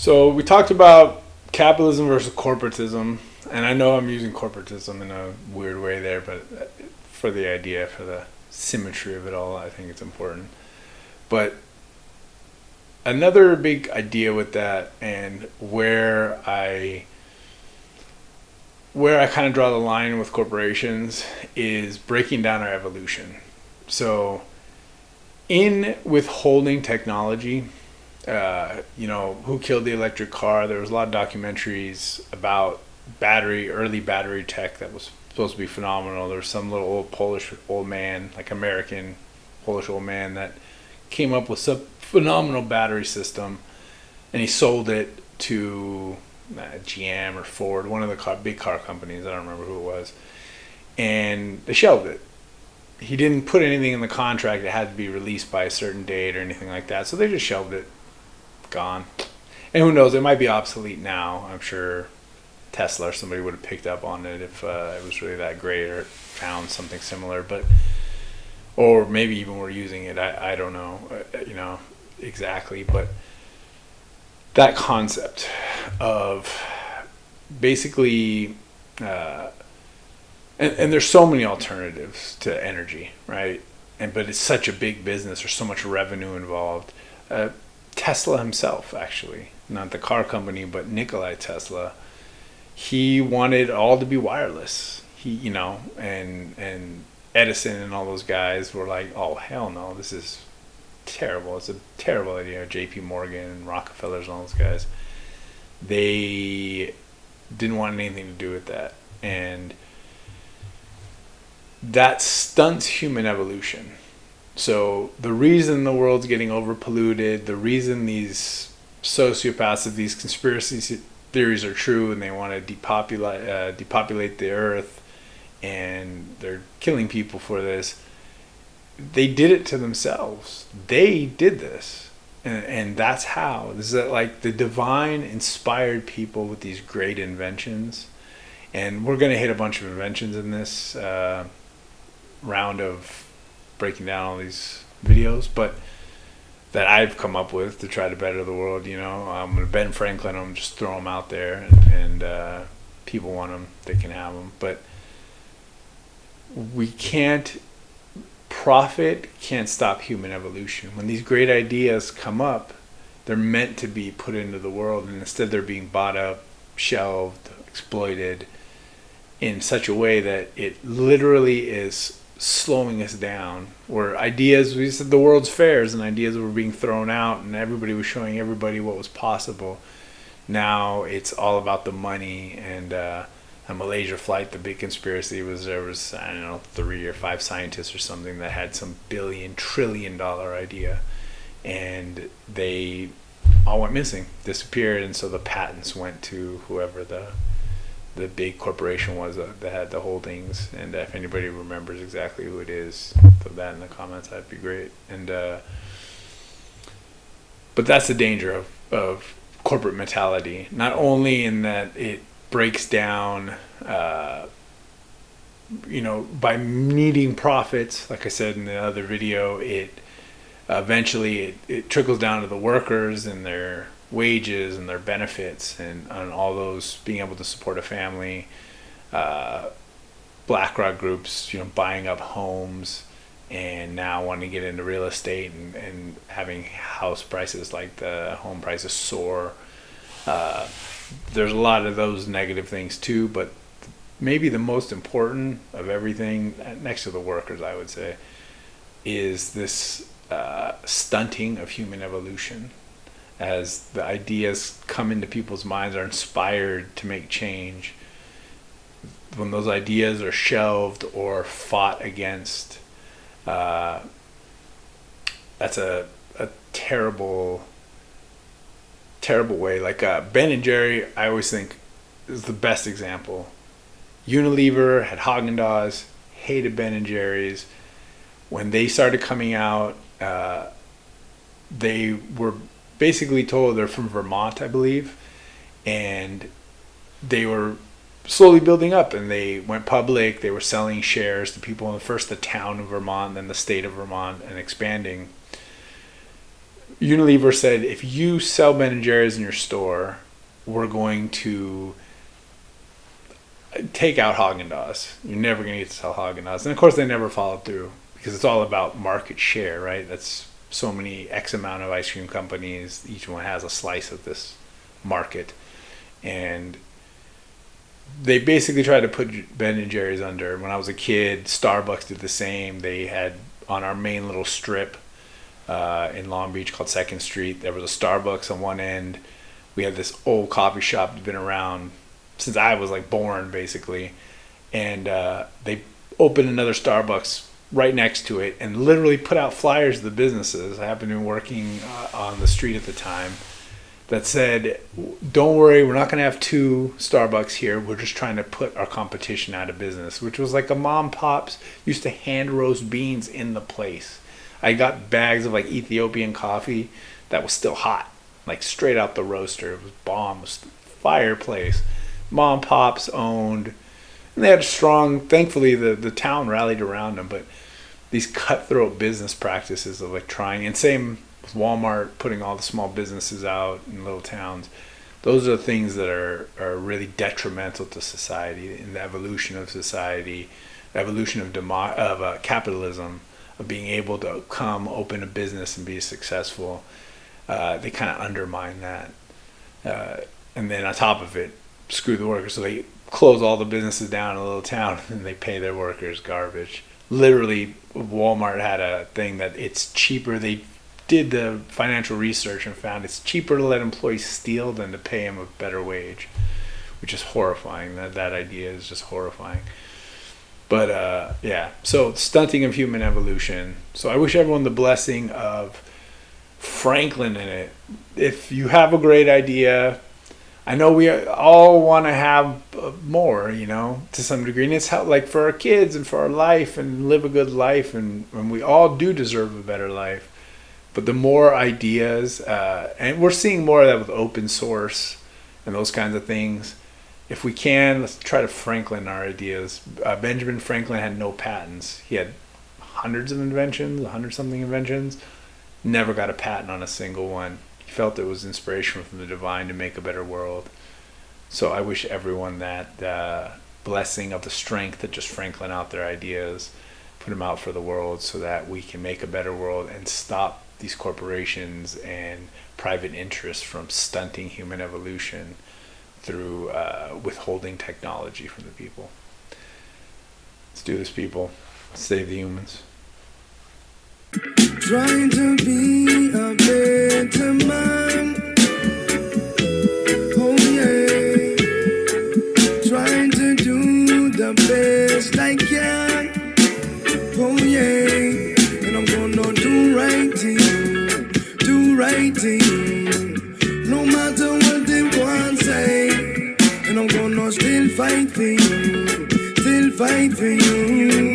So we talked about capitalism versus corporatism, and I know I'm using corporatism in a weird way there, but for the idea, for the symmetry of it all, I think it's important. But another big idea with that, and where I kind of draw the line with corporations, is breaking down our evolution. So in withholding technology, who killed the electric car? There was a lot of documentaries about early battery tech that was supposed to be phenomenal. There was some little old Polish old man, like American Polish old man, that came up with some phenomenal battery system, and he sold it to GM or Ford, one of the big car companies. I don't remember who it was, and they shelved it. He didn't put anything in the contract; it had to be released by a certain date or anything like that. So they just shelved it. Gone. And who knows, it might be obsolete now. I'm sure Tesla or somebody would have picked up on it if it was really that great, or found something similar, or maybe even were using it. I don't know, exactly, but that concept of basically, and there's so many alternatives to energy, right? But it's such a big business. There's so much revenue involved. Tesla himself, actually, not the car company, but Nikola Tesla, he wanted all to be wireless. And Edison and all those guys were like, oh, hell no, this is terrible. It's a terrible idea. J.P. Morgan and Rockefellers and all those guys, they didn't want anything to do with that. And that stunts human evolution. So the reason the world's getting overpolluted, the reason these sociopaths of these conspiracy theories are true, and they want to depopulate the earth, and they're killing people for this, they did it to themselves. They did this. And that's how. This is like the divine inspired people with these great inventions. And we're going to hit a bunch of inventions in this round of breaking down all these videos, but that I've come up with to try to better the world. Ben Franklin, I'm just throw them out there, and people want them, they can have them. But profit can't stop human evolution. When these great ideas come up, they're meant to be put into the world, and instead they're being bought up, shelved, exploited in such a way that it literally is slowing us down. Where ideas, we said the world's fairs, and ideas were being thrown out, and everybody was showing everybody what was possible. Now it's all about the money. And a Malaysia flight, the big conspiracy was there was, I don't know, 3 or 5 scientists or something that had some $1 trillion idea, and they all went missing, disappeared. And so the patents went to whoever the big corporation was that had the holdings. And if anybody remembers exactly who it is, put that in the comments. That'd be great. And but that's the danger of corporate mentality. Not only in that it breaks down, by needing profits. Like I said in the other video, it eventually it trickles down to the workers and their wages and their benefits, and all those, being able to support a family. BlackRock groups, buying up homes, and now wanting to get into real estate, and having house prices, like the home prices, soar. There's a lot of those negative things too, but maybe the most important of everything, next to the workers, I would say, is this stunting of human evolution. As the ideas come into people's minds, are inspired to make change, when those ideas are shelved or fought against, that's a terrible way. Like Ben and Jerry, I always think, is the best example. Unilever had Haagen-Dazs, hated Ben and Jerry's. When they started coming out, they were basically told they're from Vermont, I believe, and they were slowly building up, and they went public. They were selling shares to people in first the town of Vermont, then the state of Vermont, and expanding. Unilever said, if you sell Ben and Jerry's in your store, we're going to take out Haagen-Dazs. You're never going to get to sell Haagen-Dazs. And of course, they never followed through because it's all about market share, right? That's so many X amount of ice cream companies. Each one has a slice of this market. And they basically tried to put Ben and Jerry's under. When I was a kid, Starbucks did the same. They had on our main little strip in Long Beach called 2nd Street, there was a Starbucks on one end. We had this old coffee shop that's been around since I was like born, basically. And they opened another Starbucks right next to it and literally put out flyers to the businesses. I happened to be working on the street at the time, that said, don't worry, we're not going to have 2 Starbucks here. We're just trying to put our competition out of business, which was like a mom pops used to hand roast beans in the place. I got bags of like Ethiopian coffee that was still hot, like straight out the roaster. It was bomb. It was fireplace. Mom pops owned. And they had a strong, thankfully the town rallied around them, but these cutthroat business practices of like trying, and same with Walmart putting all the small businesses out in little towns. Those are the things that are really detrimental to society, in the evolution of society, the evolution of capitalism, of being able to come open a business and be successful. They kind of undermine that. And then on top of it, screw the workers. So they close all the businesses down in a little town and they pay their workers garbage. Literally, Walmart had a thing that it's cheaper. They did the financial research and found it's cheaper to let employees steal than to pay them a better wage, which is horrifying. That idea is just horrifying. But yeah, so stunting of human evolution. So I wish everyone the blessing of Franklin in it. If you have a great idea, I know we all want to have more, to some degree. And it's how, like, for our kids and for our life and live a good life. And we all do deserve a better life. But the more ideas, and we're seeing more of that with open source and those kinds of things. If we can, let's try to Franklin our ideas. Benjamin Franklin had no patents. He had hundreds of inventions, 100-something inventions. Never got a patent on a single one. He felt it was inspiration from the divine to make a better world. So I wish everyone that blessing of the strength that just Franklin out their ideas, put them out for the world so that we can make a better world and stop these corporations and private interests from stunting human evolution through withholding technology from the people. Let's do this, people. Save the humans. Trying to be a better man. Oh yeah. Trying to do the best I can. Oh yeah. And I'm gonna do right thing. Do right thing. No matter what they want to say. And I'm gonna still fight for you. Still fight for you.